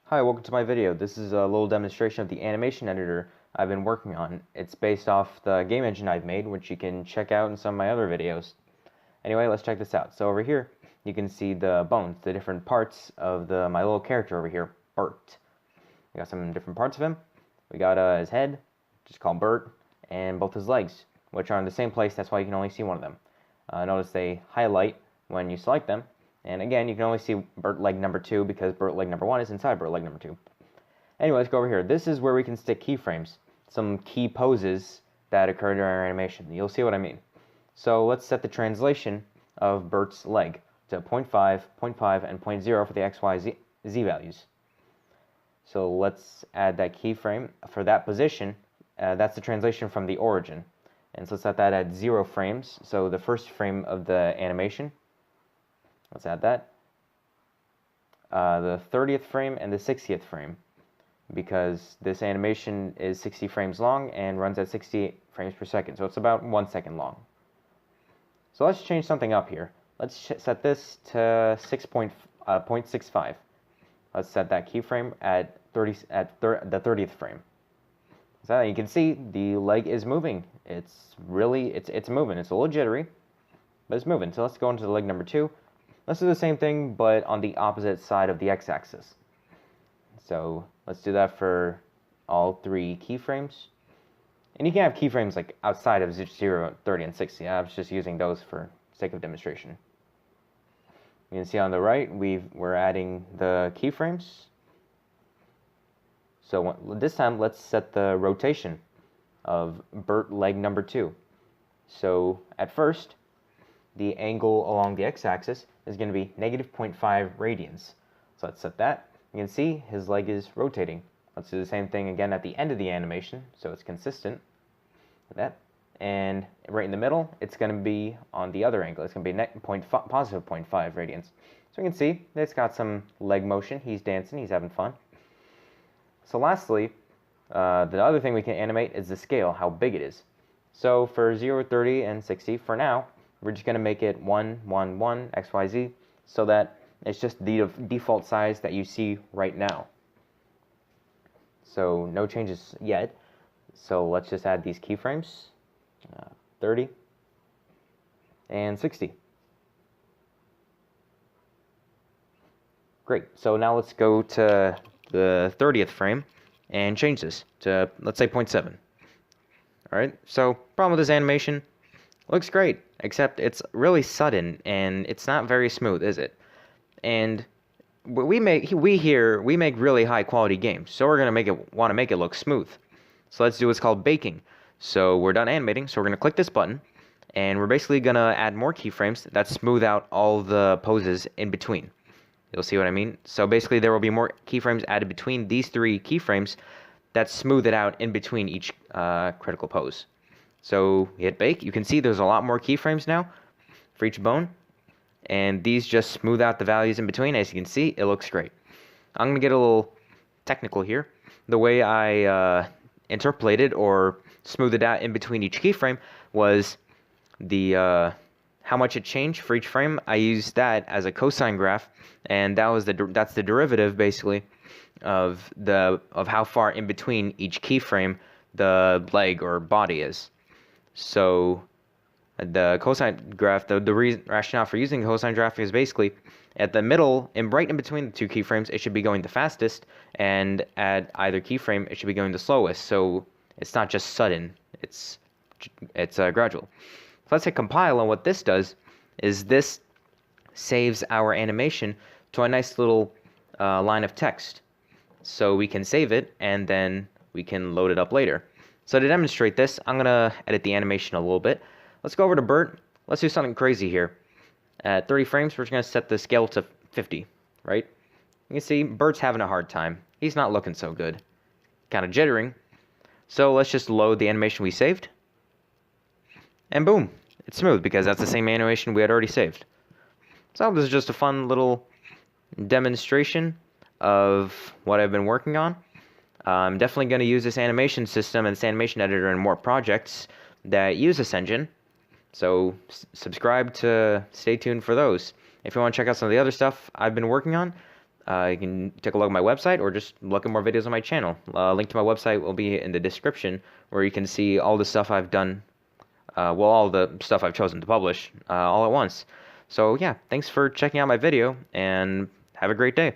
Hi, welcome to my video. This is a little demonstration of the animation editor I've been working on. It's based off the game engine I've made, which you can check out in some of my other videos. Anyway, let's check this out. So over here, you can see the bones, the different parts of my little character over here, Bert. We got some different parts of him. We got his head, just called Bert, and both his legs, which are in the same place. That's why you can only see one of them. Notice they highlight when you select them. And again, you can only see Bert leg number 2 because Bert leg number 1 is inside Bert leg number 2. Anyway, let's go over here. This is where we can stick keyframes, some key poses that occur during our animation. You'll see what I mean. So let's set the translation of Bert's leg to 0.5, 0.5, and 0.0 for the X, Y, Z values. So let's add that keyframe for that position. That's the translation from the origin. And so let's set that at 0 frames. So the first frame of the animation. Let's add that. The 30th frame and the 60th frame, because this animation is 60 frames long and runs at 60 frames per second, so it's about 1 second long. So let's change something up here. Let's set this to 0.65. Let's set that keyframe at the 30th frame. So you can see the leg is moving. It's moving. It's a little jittery, but it's moving. So let's go into the leg number 2. Let's do the same thing, but on the opposite side of the x-axis. So let's do that for all 3 keyframes. And you can have keyframes like outside of 0, 30, and 60. I was just using those for sake of demonstration. You can see on the right, we're adding the keyframes. So this time, let's set the rotation of Bert leg number 2. So at first, the angle along the x-axis is going to be negative 0.5 radians. So let's set that. You can see his leg is rotating. Let's do the same thing again at the end of the animation, so it's consistent with that. And right in the middle, it's going to be on the other angle. It's going to be positive 0.5 radians. So you can see it's got some leg motion. He's dancing. He's having fun. So lastly, the other thing we can animate is the scale, how big it is. So for 0, 30, and 60, for now, we're just going to make it 1, 1, 1, X, Y, Z, so that it's just the default size that you see right now. So no changes yet. So let's just add these keyframes, 30 and 60. Great. So now let's go to the 30th frame and change this to, let's say, 0.7. All right. So problem with this animation, looks great, except it's really sudden and it's not very smooth, is it? And we make really high quality games, so we're gonna want to make it look smooth. So let's do what's called baking. So we're done animating, so we're gonna click this button, and we're basically gonna add more keyframes that smooth out all the poses in between. You'll see what I mean? So basically, there will be more keyframes added between these 3 keyframes that smooth it out in between each critical pose. So hit bake. You can see there's a lot more keyframes now for each bone. And these just smooth out the values in between. As you can see, it looks great. I'm going to get a little technical here. The way I interpolated or smoothed it out in between each keyframe was how much it changed for each frame. I used that as a cosine graph, and that's the derivative basically of how far in between each keyframe the leg or body is. So the cosine graph, the rationale for using the cosine graph is basically at the middle and right in between the 2 keyframes, it should be going the fastest, and at either keyframe, it should be going the slowest. So it's not just sudden; it's gradual. So let's hit compile, and what this does is this saves our animation to a nice little line of text. So we can save it, and then we can load it up later. So to demonstrate this, I'm going to edit the animation a little bit. Let's go over to Bert. Let's do something crazy here. At 30 frames, we're just going to set the scale to 50, right? You can see Bert's having a hard time. He's not looking so good. Kind of jittering. So let's just load the animation we saved. And boom, it's smooth because that's the same animation we had already saved. So this is just a fun little demonstration of what I've been working on. I'm definitely going to use this animation system and this animation editor in more projects that use this engine. So subscribe to stay tuned for those. If you want to check out some of the other stuff I've been working on, You can take a look at my website or just look at more videos on my channel. Link to my website will be in the description, where you can see all the stuff I've done, all the stuff I've chosen to publish all at once. So yeah, thanks for checking out my video, and have a great day.